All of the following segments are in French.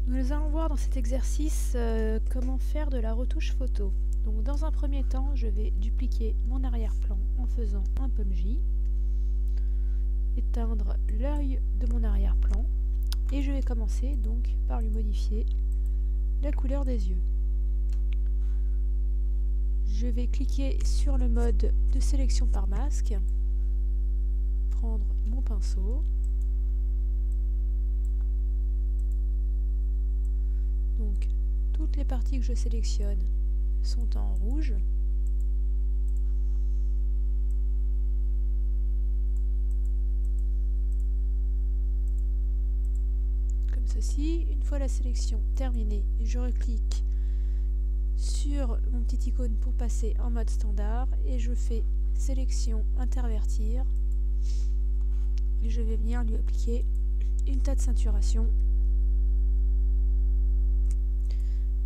Nous allons voir dans cet exercice comment faire de la retouche photo. Donc dans un premier temps, je vais dupliquer mon arrière-plan en faisant un pomme J, éteindre l'œil de mon arrière-plan et je vais commencer donc par lui modifier la couleur des yeux. Je vais cliquer sur le mode de sélection par masque, prendre mon pinceau, donc toutes les parties que je sélectionne sont en rouge. Comme ceci. Une fois la sélection terminée, je reclique sur mon petit icône pour passer en mode standard et je fais sélection intervertir et je vais venir lui appliquer une tas de saturation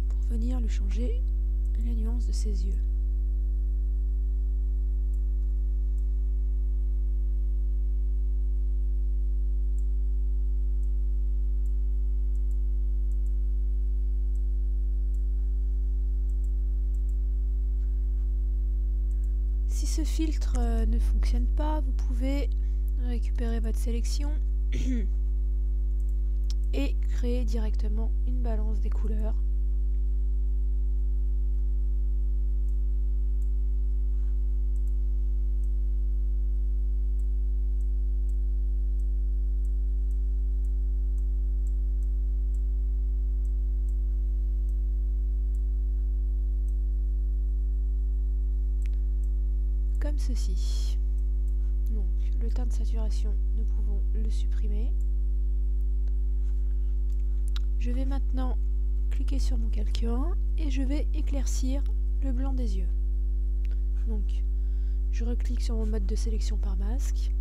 pour venir lui changer la nuance de ses yeux. Si ce filtre ne fonctionne pas, vous pouvez récupérer votre sélection et créer directement une balance des couleurs. Comme ceci. Donc le teint de saturation, nous pouvons le supprimer. Je vais maintenant cliquer sur mon calque 1 et je vais éclaircir le blanc des yeux. Donc je reclique sur mon mode de sélection par masque.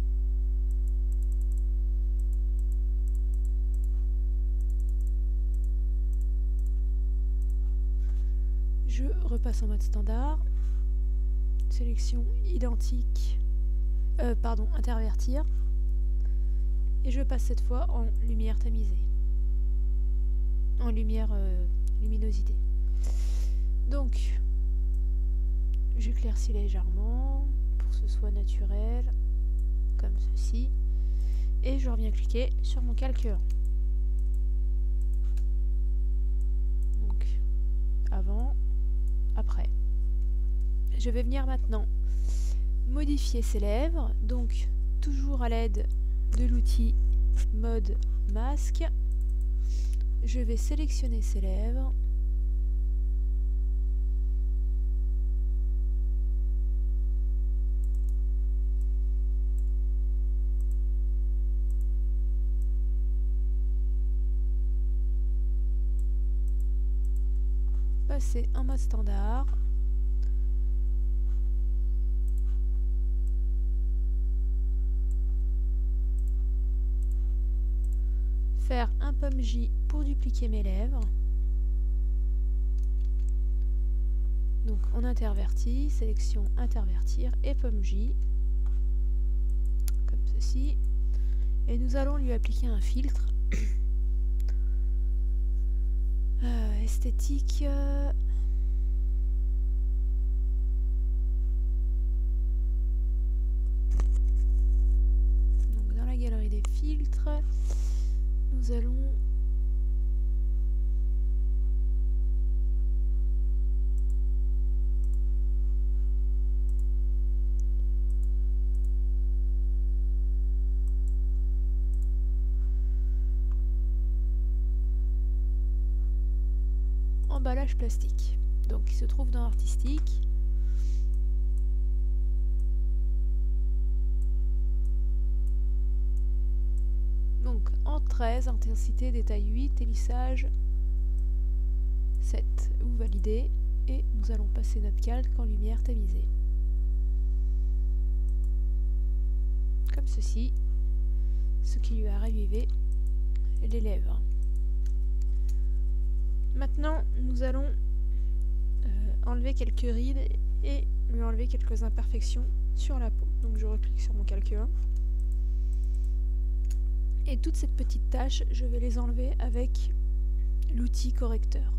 Je repasse en mode standard. Sélection identique, intervertir, et je passe cette fois en lumière tamisée, en lumière luminosité. Donc j'éclaircis légèrement pour que ce soit naturel, comme ceci, et je reviens cliquer sur mon calque 1. Donc avant, après. Je vais venir maintenant modifier ses lèvres, donc toujours à l'aide de l'outil mode masque. Je vais sélectionner ses lèvres. Passer en mode standard. Faire un pomme J pour dupliquer mes lèvres. Donc on intervertit, sélection intervertir et pomme J, comme ceci. Et nous allons lui appliquer un filtre esthétique. Donc dans la galerie des filtres, nous allons emballage plastique. Donc il se trouve dans artistique. Donc en 13, intensité détail 8 et lissage 7. Vous validez et nous allons passer notre calque en lumière tamisée. Comme ceci, ce qui lui a ravivé les lèvres. Maintenant, nous allons enlever quelques rides et lui enlever quelques imperfections sur la peau. Donc je reclique sur mon calque 1. Et toutes ces petites taches, je vais les enlever avec l'outil correcteur.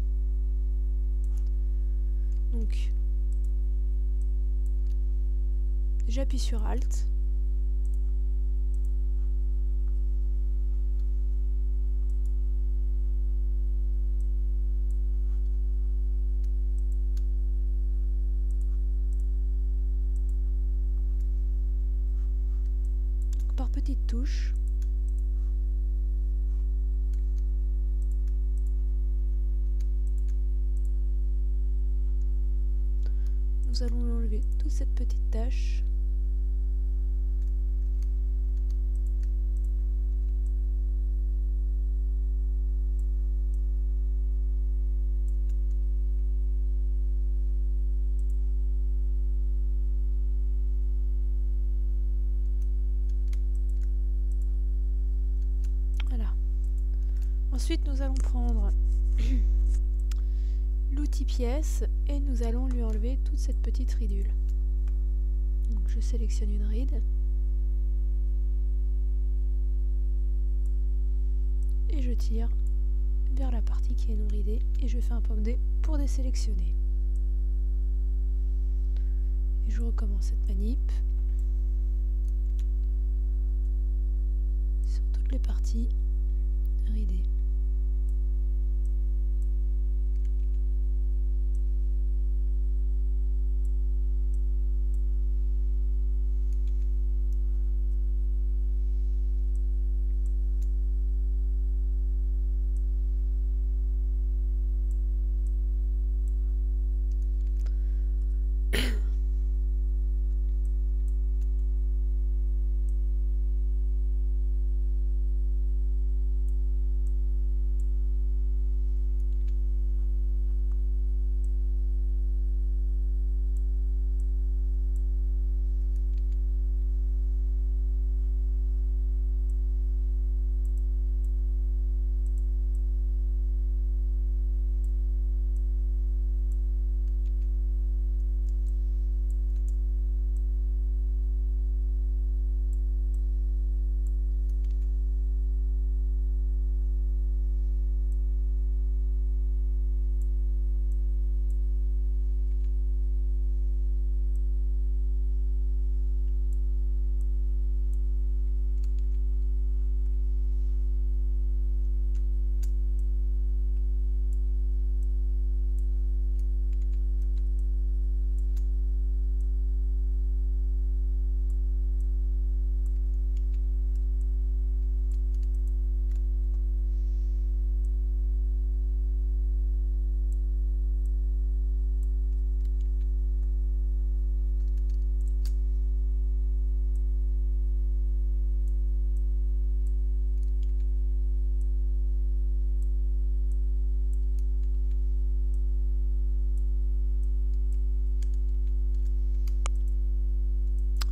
Donc j'appuie sur Alt. Par petites touches. Nous allons enlever toute cette petite tache. Voilà. Ensuite, nous allons prendre l'outil pièce et nous allons lui enlever toute cette petite ridule. Donc je sélectionne une ride et je tire vers la partie qui est non ridée et je fais un pomme D pour désélectionner. Et je recommence cette manip sur toutes les parties ridées.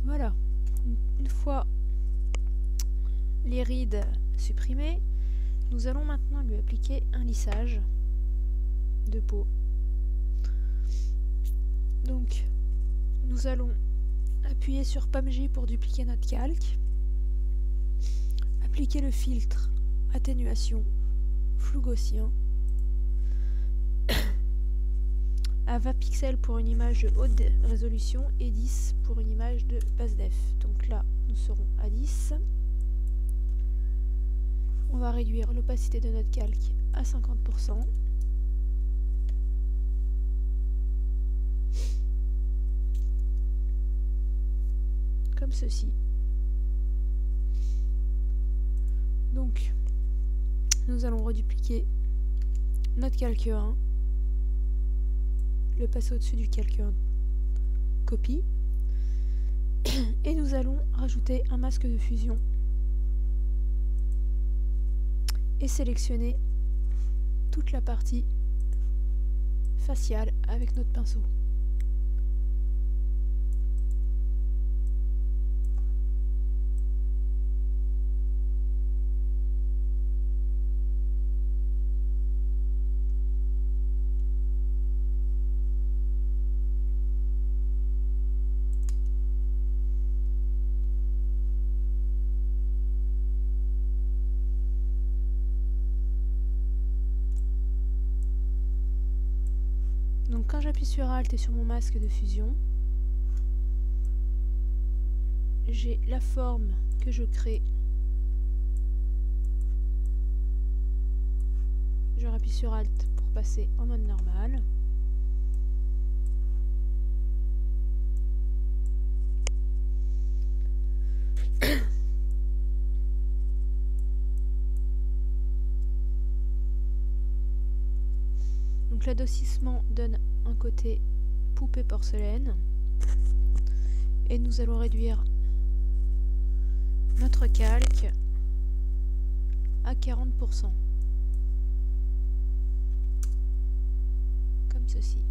Voilà, une fois les rides supprimées, nous allons maintenant lui appliquer un lissage de peau. Donc, nous allons appuyer sur Pomme J pour dupliquer notre calque, appliquer le filtre atténuation flou gaussien, à 20 pixels pour une image de haute résolution et 10 pour une image de basse def. Donc là, nous serons à 10. On va réduire l'opacité de notre calque à 50%. Comme ceci. Donc, nous allons redupliquer notre calque 1. Le passer au-dessus du calque 1, copie, et nous allons rajouter un masque de fusion et sélectionner toute la partie faciale avec notre pinceau. quand j'appuie sur Alt et sur mon masque de fusion, j'ai la forme que je crée. Je rappuie sur Alt pour passer en mode normal. Donc l'adoucissement donne un côté poupée porcelaine. Et nous allons réduire notre calque à 40%. Comme ceci.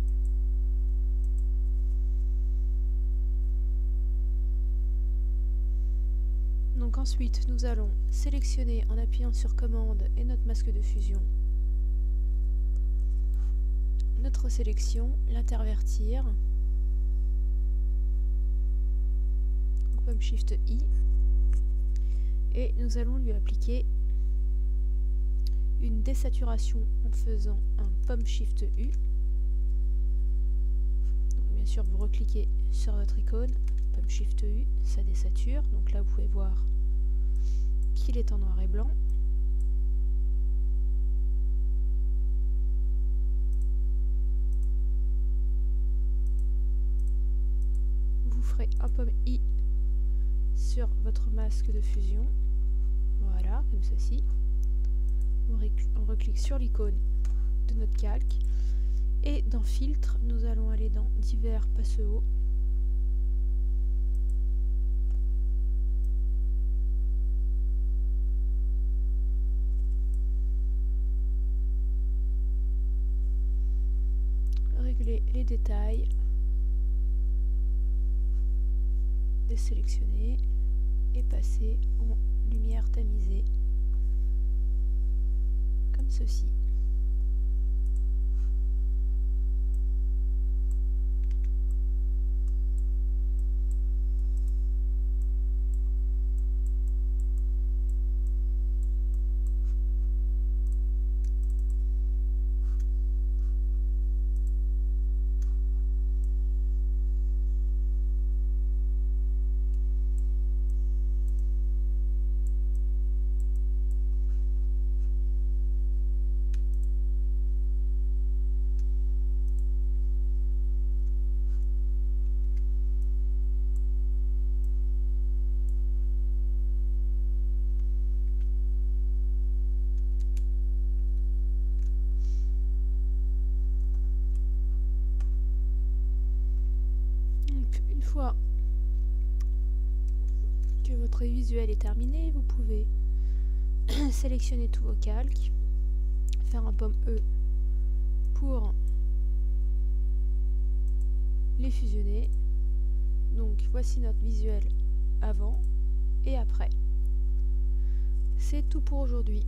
Donc ensuite, nous allons sélectionner en appuyant sur commande et notre masque de fusion notre sélection, l'intervertir, pomme Shift I, et nous allons lui appliquer une désaturation en faisant un pomme Shift U. Donc, bien sûr, vous recliquez sur votre icône, pomme Shift U, ça désature. Donc là, vous pouvez voir qu'il est en noir et blanc. Vous ferez un pomme I sur votre masque de fusion. Voilà, comme ceci. On reclique sur l'icône de notre calque. Et dans Filtre, nous allons aller dans Divers Passeau. Régler les détails. Désélectionner et passer en lumière tamisée comme ceci. Une fois que votre visuel est terminé, vous pouvez sélectionner tous vos calques, faire un pomme E pour les fusionner. Donc voici notre visuel avant et après. C'est tout pour aujourd'hui.